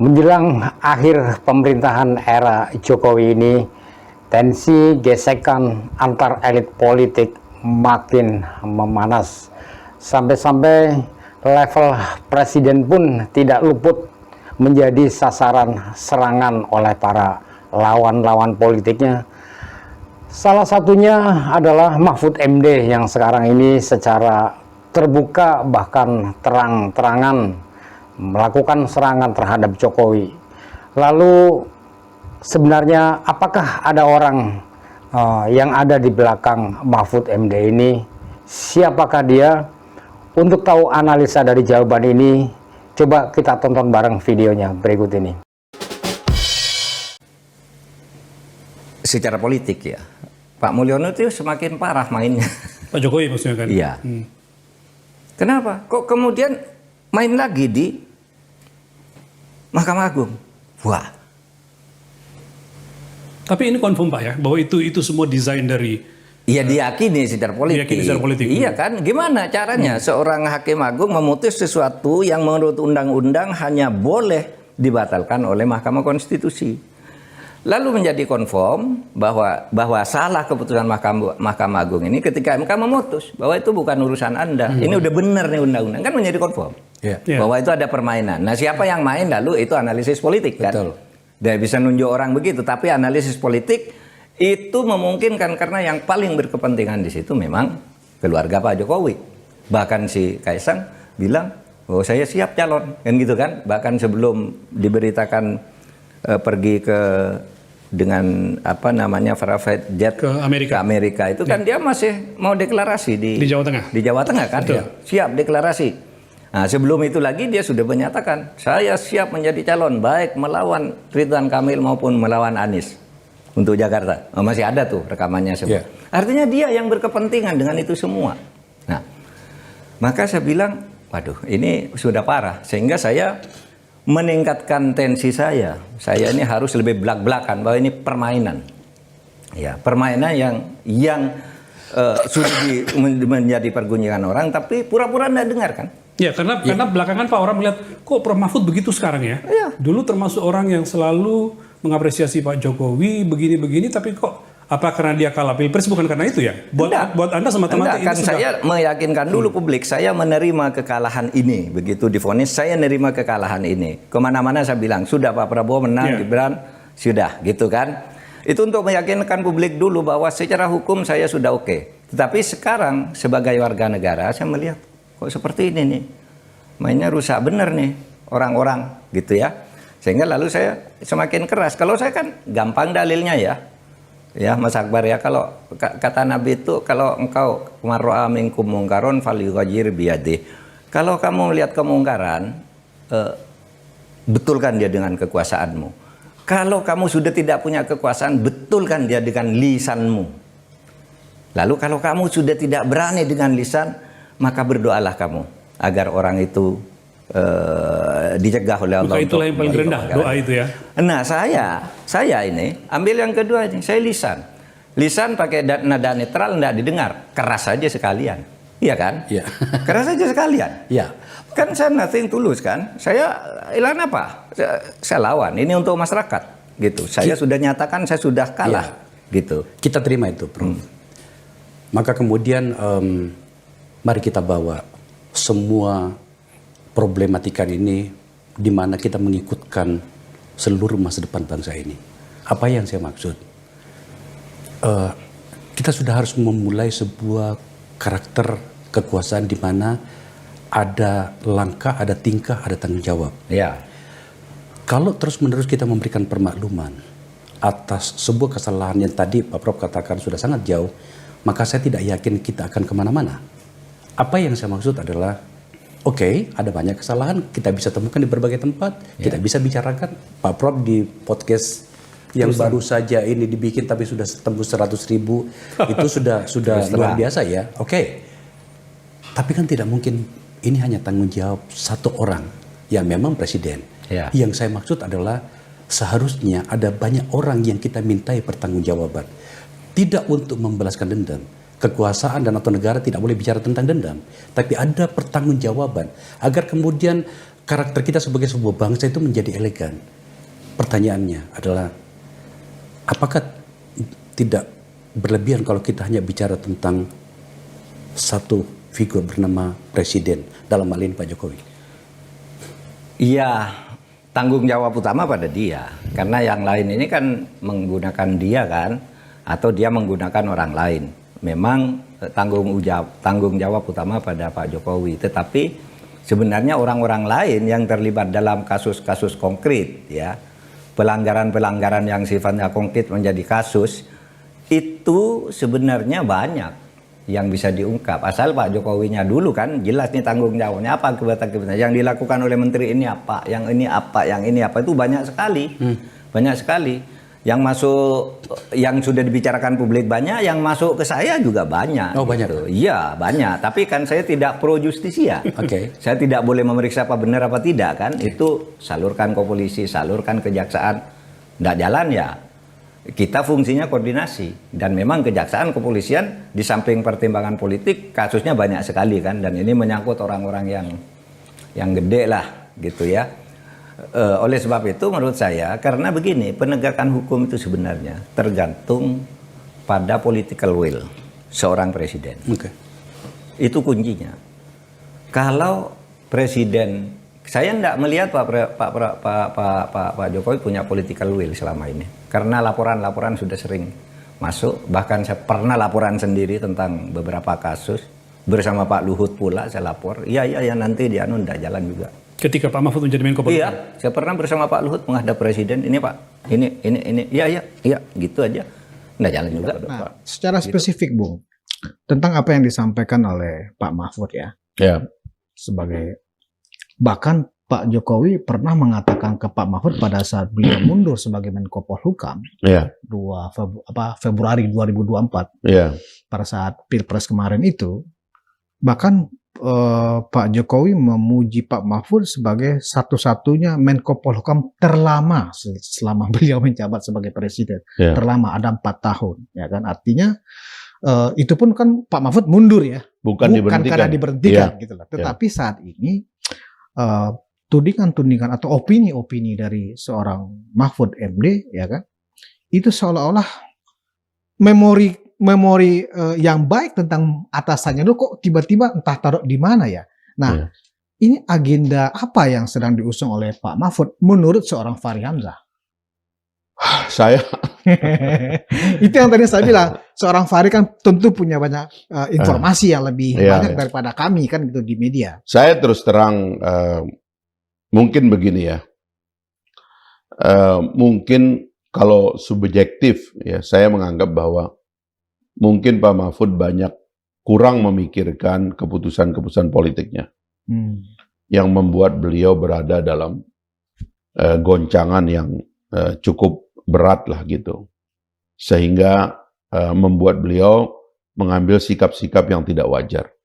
Menjelang akhir pemerintahan era Jokowi ini, tensi gesekan antar elit politik makin memanas. Sampai-sampai level presiden pun tidak luput menjadi sasaran serangan oleh para lawan-lawan politiknya. Salah satunya adalah Mahfud MD yang sekarang ini secara terbuka bahkan terang-terangan melakukan serangan terhadap Jokowi. Lalu sebenarnya apakah ada orang yang ada di belakang Mahfud MD ini? Siapakah dia? Untuk tahu analisa dari jawaban ini, coba kita tonton bareng videonya berikut ini. Secara politik ya, Pak Mulyono itu semakin parah mainnya. Pak Jokowi maksudnya kan? Iya. Kenapa? Kok kemudian main lagi di Mahkamah Agung? Wah. Tapi ini confirm Pak ya, bahwa itu semua desain dari... Iya diyakini secara politik. Diyakini secara politik. Iya kan? Gimana caranya seorang hakim agung memutus sesuatu yang menurut undang-undang hanya boleh dibatalkan oleh Mahkamah Konstitusi? Lalu menjadi konform bahwa salah keputusan Mahkamah Agung ini ketika MK memutus bahwa itu bukan urusan Anda. Ini udah benar nih undang-undang, kan menjadi konform. Bahwa itu ada permainan. Nah, siapa yang main lalu itu analisis politik kan. Betul. Dia bisa nunjuk orang begitu, tapi analisis politik itu memungkinkan karena yang paling berkepentingan di situ memang keluarga Pak Jokowi. Bahkan si Kaisang bilang, "Oh, saya siap calon." Kan gitu kan? Bahkan sebelum diberitakan pergi ke dengan apa namanya private jet ke Amerika itu kan dia masih mau deklarasi di Jawa Tengah. Di Jawa Tengah kan? Betul. Siap deklarasi. Nah, sebelum itu lagi dia sudah menyatakan, saya siap menjadi calon baik melawan Ridwan Kamil maupun melawan Anies untuk Jakarta. Oh, masih ada tuh rekamannya semua. Artinya dia yang berkepentingan dengan itu semua. Nah, maka saya bilang, waduh, ini sudah parah sehingga saya meningkatkan tensi saya. Saya ini harus lebih belak-belakan bahwa ini permainan. Ya, permainan yang sudah menjadi pergunjingan orang tapi pura-pura tidak dengar kan? Ya, karena belakangan Pak orang melihat kok Prof Mahfud begitu sekarang ya. Dulu termasuk orang yang selalu mengapresiasi Pak Jokowi begini-begini, tapi kok apa karena dia kalah pilpres bukan karena itu ya? Buat Anda semata-mata kan saya meyakinkan dulu publik, saya menerima kekalahan ini. Begitu divonis, saya menerima kekalahan ini. Kemana-mana saya bilang, sudah Pak Prabowo menang, Gibran, sudah, gitu kan. Itu untuk meyakinkan publik dulu bahwa secara hukum saya sudah oke. Tetapi sekarang sebagai warga negara, saya melihat, kok seperti ini nih. Mainnya rusak bener nih, orang-orang, gitu ya. Sehingga lalu saya semakin keras. Kalau saya kan gampang dalilnya ya. Ya Mas Akbar ya, kalau kata Nabi itu kalau engkau mar'a minkum mungkaron falyughayyir biyadih. Kalau kamu melihat kemungkaran, betulkan dia dengan kekuasaanmu. Kalau kamu sudah tidak punya kekuasaan, betulkan dia dengan lisanmu. Lalu kalau kamu sudah tidak berani dengan lisan, maka berdoalah kamu agar orang itu dicegah oleh Allah. Maka itulah yang paling rendah, doa itu ya. Nah saya ini ambil yang kedua ini, saya lisan pakai nada netral, tidak didengar, keras saja sekalian, iya kan? Iya. Keras saja sekalian. Iya. Kan saya nothing tulus kan, saya ilan apa? Saya lawan, ini untuk masyarakat, gitu. Saya sudah nyatakan saya sudah kalah, gitu. Kita terima itu, Prof. Maka kemudian mari kita bawa semua problematika ini di mana kita mengikutkan seluruh masa depan bangsa ini. Apa yang saya maksud? Kita sudah harus memulai sebuah karakter kekuasaan di mana ada langkah, ada tingkah, ada tanggung jawab. Ya. Kalau terus-menerus kita memberikan permakluman atas sebuah kesalahan yang tadi Pak Prof katakan sudah sangat jauh, maka saya tidak yakin kita akan kemana-mana. Apa yang saya maksud adalah, oke, ada banyak kesalahan, kita bisa temukan di berbagai tempat, kita bisa bicarakan. Pak Prof di podcast yang baru saja ini dibikin tapi sudah tembus 100.000, itu sudah luar biasa ya. Oke. Tapi kan tidak mungkin ini hanya tanggung jawab satu orang, yang memang presiden. Yang saya maksud adalah seharusnya ada banyak orang yang kita mintai pertanggungjawaban. Tidak untuk membalaskan dendam. Kekuasaan dan atau negara tidak boleh bicara tentang dendam, tapi ada pertanggungjawaban agar kemudian karakter kita sebagai sebuah bangsa itu menjadi elegan. Pertanyaannya adalah, apakah tidak berlebihan kalau kita hanya bicara tentang satu figur bernama presiden, dalam hal ini Pak Jokowi? Iya, tanggung jawab utama pada dia. Karena yang lain ini kan menggunakan dia kan, atau dia menggunakan orang lain. Memang tanggung jawab utama pada Pak Jokowi. Tetapi sebenarnya orang-orang lain yang terlibat dalam kasus-kasus konkret, ya, pelanggaran-pelanggaran yang sifatnya konkret menjadi kasus, itu sebenarnya banyak yang bisa diungkap. Asal Pak Jokowinya dulu kan jelas nih tanggung jawabnya apa, akibat-akibatnya yang dilakukan oleh menteri ini apa, yang ini apa, yang ini apa, itu banyak sekali. Banyak sekali. Yang masuk, yang sudah dibicarakan publik banyak, yang masuk ke saya juga banyak. Oh, banyak. Gitu. Iya, banyak. Tapi kan saya tidak pro justisia. Oke. Saya tidak boleh memeriksa apa benar apa tidak kan. Itu salurkan ke polisi, salurkan kejaksaan. Nggak jalan ya. Kita fungsinya koordinasi, dan memang kejaksaan, kepolisian di samping pertimbangan politik kasusnya banyak sekali kan, dan ini menyangkut orang-orang yang gede lah gitu ya. Oleh sebab itu menurut saya, karena begini, penegakan hukum itu sebenarnya tergantung pada political will seorang presiden. Oke. Itu kuncinya. Kalau presiden, saya tidak melihat Pak Jokowi punya political will selama ini. Karena laporan-laporan sudah sering masuk. Bahkan saya pernah laporan sendiri tentang beberapa kasus. Bersama Pak Luhut pula saya lapor. Iya, nanti dia tidak jalan juga. Ketika Pak Mahfud menjadi Menko Polhukam? Iya, saya pernah bersama Pak Luhut menghadap presiden. Ini Pak, ini. Iya, gitu aja. Tidak jalan juga. Nah, secara spesifik, Bung, tentang apa yang disampaikan oleh Pak Mahfud ya. Ya. Sebagai, bahkan Pak Jokowi pernah mengatakan ke Pak Mahfud pada saat beliau mundur sebagai Menko Polhukam, Ya. Februari 2024, Ya. pada saat Pilpres kemarin itu, bahkan Pak Jokowi memuji Pak Mahfud sebagai satu-satunya Menko Polhukam terlama selama beliau menjabat sebagai presiden. Ya. Terlama, ada 4 tahun, ya kan? Artinya itu pun kan Pak Mahfud mundur ya, Bukan diberhentikan. karena diberhentikan Ya. gitu loh. Tetapi saat ini tudingan-tudingan atau opini-opini dari seorang Mahfud MD, ya kan, itu seolah-olah memori yang baik tentang atasannya lu kok tiba-tiba entah taruh di mana ya. Nah, ini agenda apa yang sedang diusung oleh Pak Mahfud menurut seorang Fahri Hamzah? Saya Itu yang tadi saya bilang, seorang Fahri kan tentu punya banyak informasi yang lebih banyak daripada kami kan gitu di media. Saya terus terang mungkin begini ya. Mungkin kalau subjektif ya, saya menganggap bahwa mungkin Pak Mahfud banyak kurang memikirkan keputusan-keputusan politiknya yang membuat beliau berada dalam goncangan yang cukup berat lah gitu, sehingga membuat beliau mengambil sikap-sikap yang tidak wajar.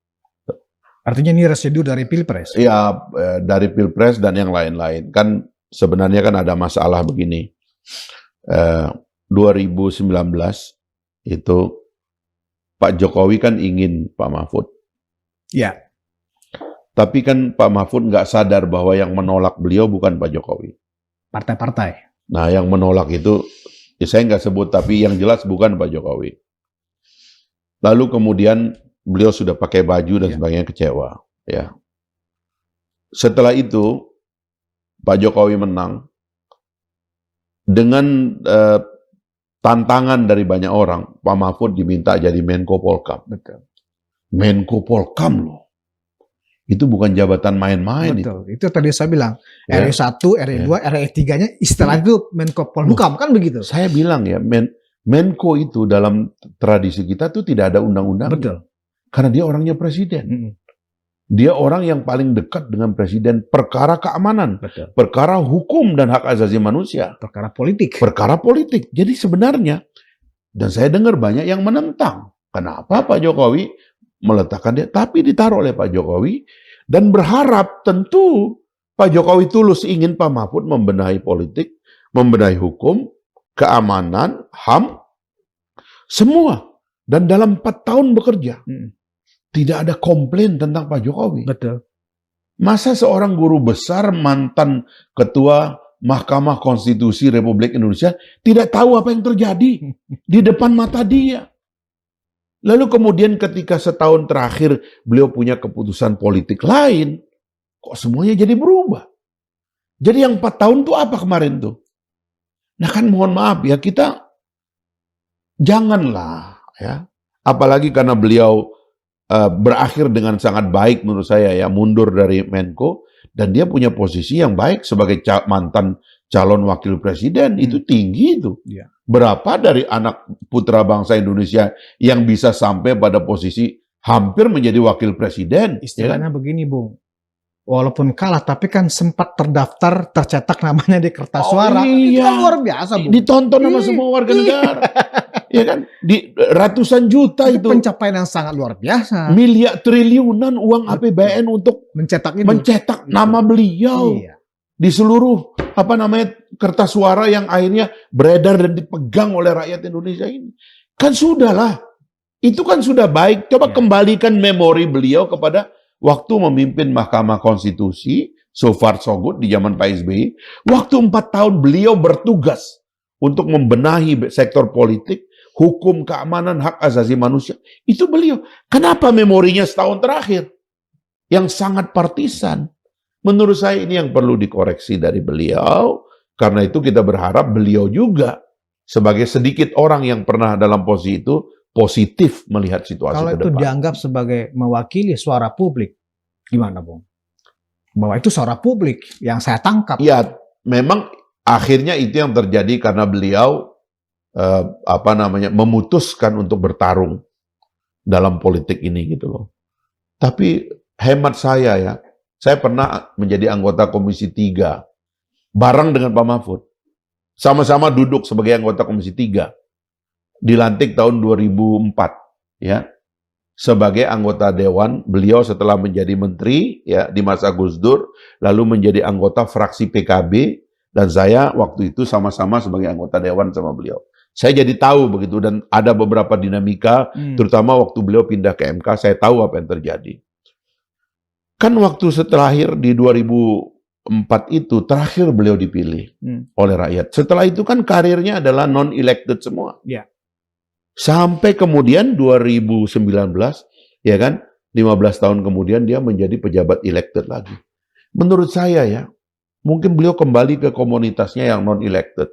Artinya ini residu dari Pilpres? Ya, dari Pilpres dan yang lain-lain. Kan sebenarnya kan ada masalah begini. 2019 itu Pak Jokowi kan ingin Pak Mahfud. Ya. Tapi kan Pak Mahfud nggak sadar bahwa yang menolak beliau bukan Pak Jokowi. Partai-partai. Nah, yang menolak itu, ya saya nggak sebut, tapi yang jelas bukan Pak Jokowi. Lalu kemudian beliau sudah pakai baju dan sebagainya, kecewa. Ya. Setelah itu, Pak Jokowi menang dengan tantangan dari banyak orang. Pak Mahfud diminta jadi Menko Polhukam. Betul. Menko Polhukam loh. Itu bukan jabatan main-main. Betul. Itu tadi saya bilang, RE1, RE2, RE3-nya istilah itu Menko Polhukam, kan begitu? Saya bilang ya, Menko itu dalam tradisi kita tuh tidak ada undang-undang. Betul. Karena dia orangnya presiden. Dia orang yang paling dekat dengan presiden, perkara keamanan, Betul. perkara hukum dan hak asasi manusia, Perkara politik. perkara politik. Jadi sebenarnya, dan saya dengar banyak yang menentang. Kenapa Pak Jokowi meletakkan dia? Tapi ditaruh oleh Pak Jokowi dan berharap tentu Pak Jokowi tulus ingin Pak Mahfud membenahi politik, membenahi hukum, keamanan, HAM, semua. Dan dalam 4 tahun bekerja, tidak ada komplain tentang Pak Jokowi. Betul. Masa seorang guru besar, mantan ketua Mahkamah Konstitusi Republik Indonesia tidak tahu apa yang terjadi di depan mata dia. Lalu kemudian ketika setahun terakhir beliau punya keputusan politik lain, kok semuanya jadi berubah? Jadi yang 4 tahun tuh apa kemarin tuh? Nah kan mohon maaf ya, kita janganlah ya, apalagi karena beliau berakhir dengan sangat baik menurut saya ya, mundur dari Menko, dan dia punya posisi yang baik sebagai mantan calon wakil presiden, itu tinggi itu. Ya. Berapa dari anak putra bangsa Indonesia yang bisa sampai pada posisi hampir menjadi wakil presiden? Istilahnya begini, Bung. Walaupun kalah, tapi kan sempat terdaftar, tercetak namanya di kertas suara. Itu kan luar biasa, Bung. Ditonton sama semua warga negara. Ya kan? Di ratusan juta itu. Pencapaian yang sangat luar biasa. Miliar triliunan uang APBN untuk Mencetak itu. mencetak nama beliau. Iya. Di seluruh kertas suara yang akhirnya beredar dan dipegang oleh rakyat Indonesia ini. Kan sudahlah. Itu kan sudah baik. Coba kembalikan memori beliau kepada waktu memimpin Mahkamah Konstitusi, so far so good di zaman Pak SBY. Waktu 4 tahun beliau bertugas untuk membenahi sektor politik, hukum, keamanan, hak asasi manusia. Itu beliau. Kenapa memorinya setahun terakhir? Yang sangat partisan. Menurut saya ini yang perlu dikoreksi dari beliau. Karena itu kita berharap beliau juga sebagai sedikit orang yang pernah dalam posisi itu positif melihat situasi Kalau ke itu depan. dianggap sebagai mewakili suara publik, gimana, Bung? Bahwa itu suara publik yang saya tangkap. Ya, memang akhirnya itu yang terjadi karena beliau memutuskan untuk bertarung dalam politik ini gitu loh. Tapi hemat saya ya, saya pernah menjadi anggota Komisi 3 bareng dengan Pak Mahfud. Sama-sama duduk sebagai anggota Komisi 3. Dilantik tahun 2004 ya. Sebagai anggota dewan, beliau setelah menjadi menteri ya di masa Gus Dur, lalu menjadi anggota fraksi PKB, dan saya waktu itu sama-sama sebagai anggota dewan sama beliau. Saya jadi tahu begitu, dan ada beberapa dinamika, terutama waktu beliau pindah ke MK, saya tahu apa yang terjadi. Kan waktu terakhir di 2004 itu, terakhir beliau dipilih oleh rakyat. Setelah itu kan karirnya adalah non-elected semua. Ya. Sampai kemudian 2019, ya kan, 15 tahun kemudian dia menjadi pejabat elected lagi. Menurut saya ya, mungkin beliau kembali ke komunitasnya yang non-elected.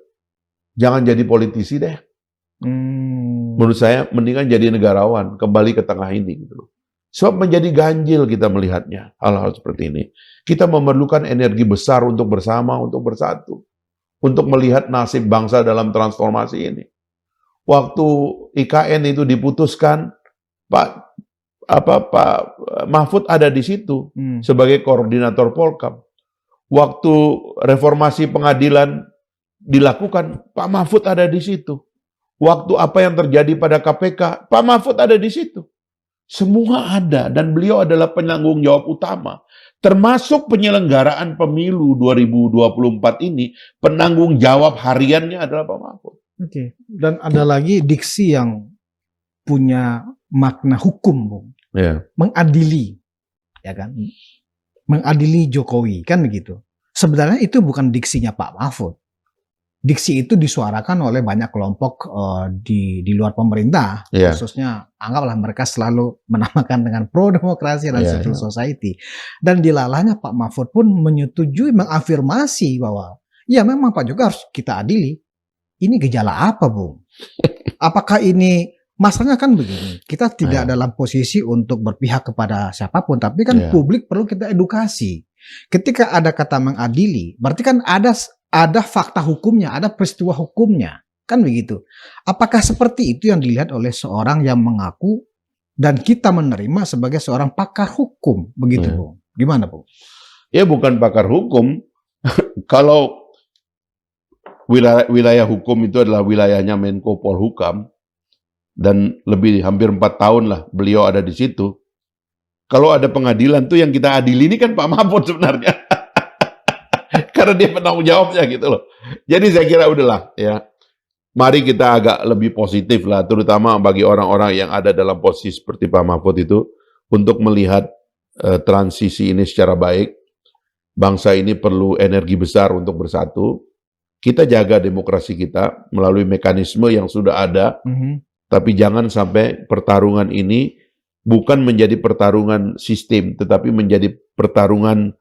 Jangan jadi politisi deh. Menurut saya, mendingan jadi negarawan, kembali ke tengah ini gitu loh. Sebab menjadi ganjil kita melihatnya hal-hal seperti ini. Kita memerlukan energi besar untuk bersama, untuk bersatu, untuk melihat nasib bangsa dalam transformasi ini. Waktu IKN itu diputuskan, Pak Mahfud ada di situ sebagai koordinator Polkam. Waktu reformasi pengadilan dilakukan, Pak Mahfud ada di situ. Waktu apa yang terjadi pada KPK, Pak Mahfud ada di situ. Semua ada, dan beliau adalah penanggung jawab utama. Termasuk penyelenggaraan pemilu 2024 ini, penanggung jawab hariannya adalah Pak Mahfud. Oke. Dan ada lagi diksi yang punya makna hukum, Bung. Ya. Mengadili, ya kan? Mengadili Jokowi, kan begitu. Sebenarnya itu bukan diksinya Pak Mahfud. Diksi itu disuarakan oleh banyak kelompok di luar pemerintah, khususnya anggaplah mereka selalu menamakan dengan pro demokrasi dan civil society. Dan dilalahnya Pak Mahfud pun menyetujui, mengafirmasi bahwa ya memang Pak Jokowi harus kita adili. Ini gejala apa, Bung? Apakah ini, masalahnya kan begini, kita tidak dalam posisi untuk berpihak kepada siapapun, tapi kan publik perlu kita edukasi. Ketika ada kata mengadili, berarti kan ada fakta hukumnya, ada peristiwa hukumnya, kan begitu. Apakah seperti itu yang dilihat oleh seorang yang mengaku dan kita menerima sebagai seorang pakar hukum, begitu, Bung? Gimana, Bung? Ya bukan pakar hukum. Kalau wilayah hukum itu adalah wilayahnya Menko Polhukam, dan hampir 4 tahun lah beliau ada di situ. Kalau ada pengadilan tuh yang kita adili ini kan Pak Mahfud sebenarnya. Karena dia penanggung jawabnya gitu loh. Jadi saya kira udahlah ya. Mari kita agak lebih positif lah, terutama bagi orang-orang yang ada dalam posisi seperti Pak Mahfud itu, untuk melihat transisi ini secara baik. Bangsa ini perlu energi besar untuk bersatu. Kita jaga demokrasi kita melalui mekanisme yang sudah ada, tapi jangan sampai pertarungan ini bukan menjadi pertarungan sistem, tetapi menjadi pertarungan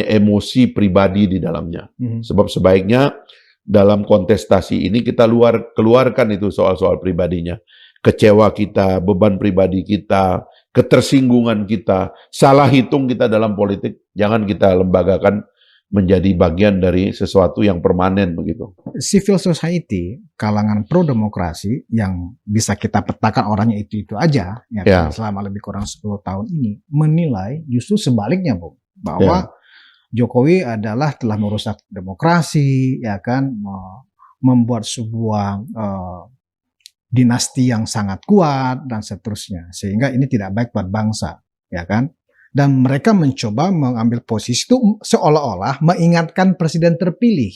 emosi pribadi di dalamnya. Sebab sebaiknya dalam kontestasi ini kita keluarkan itu soal-soal pribadinya. Kecewa kita, beban pribadi kita, ketersinggungan kita, salah hitung kita dalam politik, jangan kita lembagakan menjadi bagian dari sesuatu yang permanen begitu. Civil society, kalangan pro-demokrasi yang bisa kita petakan orangnya itu aja, ya kan, selama lebih kurang 10 tahun ini, menilai justru sebaliknya, Bung, bahwa Jokowi adalah telah merusak demokrasi, ya kan, membuat sebuah dinasti yang sangat kuat dan seterusnya, sehingga ini tidak baik buat bangsa, ya kan? Dan mereka mencoba mengambil posisi itu seolah-olah mengingatkan presiden terpilih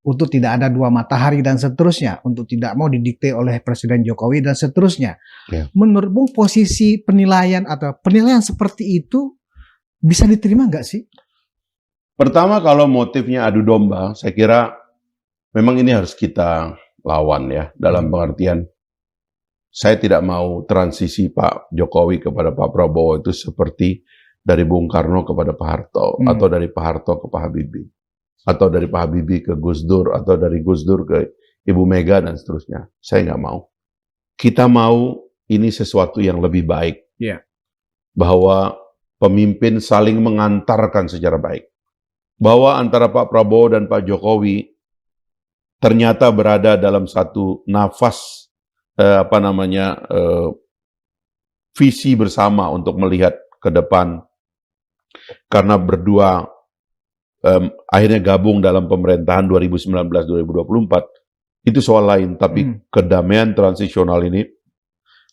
untuk tidak ada dua matahari dan seterusnya, untuk tidak mau didikte oleh Presiden Jokowi dan seterusnya. Menurut Bung, posisi penilaian atau penilaian seperti itu bisa diterima nggak sih? Pertama, kalau motifnya adu domba, saya kira memang ini harus kita lawan ya, dalam pengertian saya tidak mau transisi Pak Jokowi kepada Pak Prabowo itu seperti dari Bung Karno kepada Pak Harto, atau dari Pak Harto ke Pak Habibie, atau dari Pak Habibie ke Gus Dur, atau dari Gus Dur ke Ibu Mega dan seterusnya. Saya nggak mau. Kita mau ini sesuatu yang lebih baik, bahwa pemimpin saling mengantarkan secara baik, bahwa antara Pak Prabowo dan Pak Jokowi ternyata berada dalam satu nafas visi bersama untuk melihat ke depan, karena berdua akhirnya gabung dalam pemerintahan 2019-2024 itu soal lain, tapi kedamaian transisional ini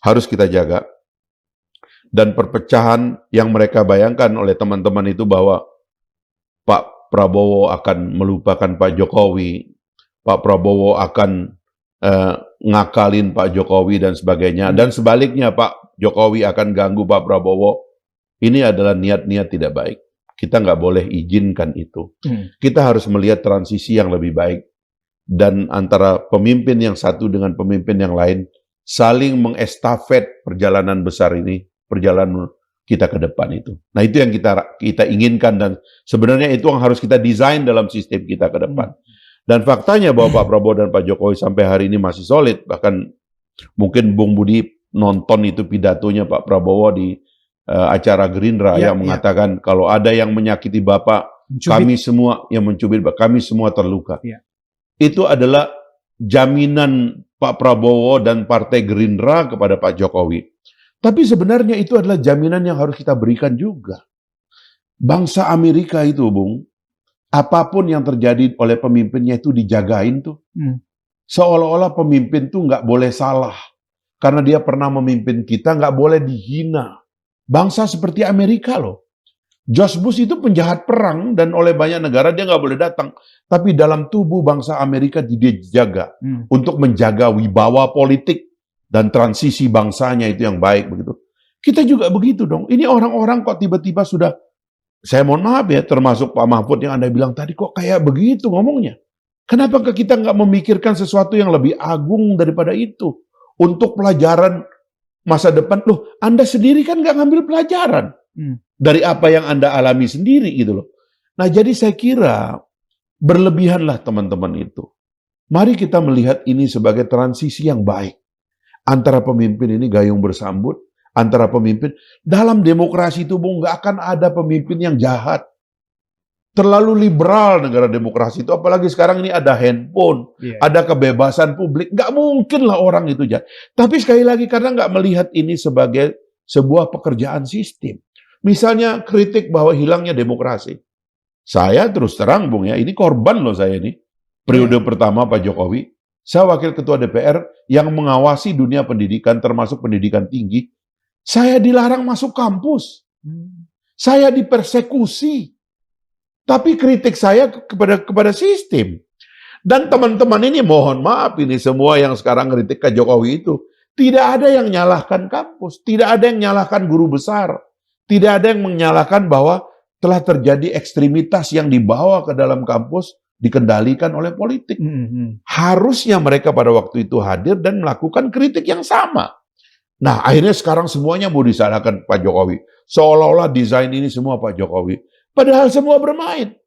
harus kita jaga. Dan perpecahan yang mereka bayangkan oleh teman-teman itu bahwa Pak Prabowo akan melupakan Pak Jokowi, Pak Prabowo akan ngakalin Pak Jokowi dan sebagainya, dan sebaliknya Pak Jokowi akan ganggu Pak Prabowo. Ini adalah niat-niat tidak baik. Kita nggak boleh izinkan itu. Kita harus melihat transisi yang lebih baik, dan antara pemimpin yang satu dengan pemimpin yang lain saling mengestafet perjalanan besar ini, perjalanan kita ke depan itu. Nah, itu yang kita inginkan, dan sebenarnya itu yang harus kita desain dalam sistem kita ke depan. Dan faktanya bahwa Pak Prabowo dan Pak Jokowi sampai hari ini masih solid. Bahkan mungkin Bung Budi nonton itu pidatonya Pak Prabowo di acara Gerindra yang mengatakan kalau ada yang menyakiti Bapak, kami semua yang mencubit, kami semua terluka. Itu adalah jaminan Pak Prabowo dan Partai Gerindra kepada Pak Jokowi. Tapi sebenarnya itu adalah jaminan yang harus kita berikan juga. Bangsa Amerika itu, Bung, apapun yang terjadi oleh pemimpinnya itu dijagain tuh. Seolah-olah pemimpin tuh nggak boleh salah. Karena dia pernah memimpin kita, nggak boleh dihina. Bangsa seperti Amerika loh. George Bush itu penjahat perang, dan oleh banyak negara dia nggak boleh datang. Tapi dalam tubuh bangsa Amerika dia dijaga. Untuk menjaga wibawa politik dan transisi bangsanya itu yang baik begitu. Kita juga begitu dong. Ini orang-orang kok tiba-tiba sudah, saya mohon maaf ya, termasuk Pak Mahfud yang Anda bilang tadi, kok kayak begitu ngomongnya. Kenapa kita nggak memikirkan sesuatu yang lebih agung daripada itu? Untuk pelajaran masa depan. Loh, Anda sendiri kan nggak ngambil pelajaran dari apa yang Anda alami sendiri gitu loh. Nah, jadi saya kira berlebihanlah teman-teman itu. Mari kita melihat ini sebagai transisi yang baik. Antara pemimpin ini gayung bersambut, antara pemimpin. Dalam demokrasi itu, Bung, nggak akan ada pemimpin yang jahat. Terlalu liberal negara demokrasi itu, apalagi sekarang ini ada handphone, ada kebebasan publik, nggak mungkin lah orang itu jahat. Tapi sekali lagi karena nggak melihat ini sebagai sebuah pekerjaan sistem. Misalnya kritik bahwa hilangnya demokrasi. Saya terus terang, Bung, ya, ini korban loh saya ini. Periode pertama Pak Jokowi, saya wakil ketua DPR yang mengawasi dunia pendidikan, termasuk pendidikan tinggi. Saya dilarang masuk kampus. Saya dipersekusi. Tapi kritik saya kepada sistem. Dan teman-teman ini mohon maaf, ini semua yang sekarang kritik ke Jokowi itu, tidak ada yang nyalahkan kampus, tidak ada yang nyalahkan guru besar, Tidak ada yang menyalahkan bahwa telah terjadi ekstremitas yang dibawa ke dalam kampus dikendalikan oleh politik. Harusnya mereka pada waktu itu hadir dan melakukan kritik yang sama. Nah, akhirnya sekarang semuanya mau disalahkan Pak Jokowi. Seolah-olah desain ini semua Pak Jokowi. Padahal semua bermain.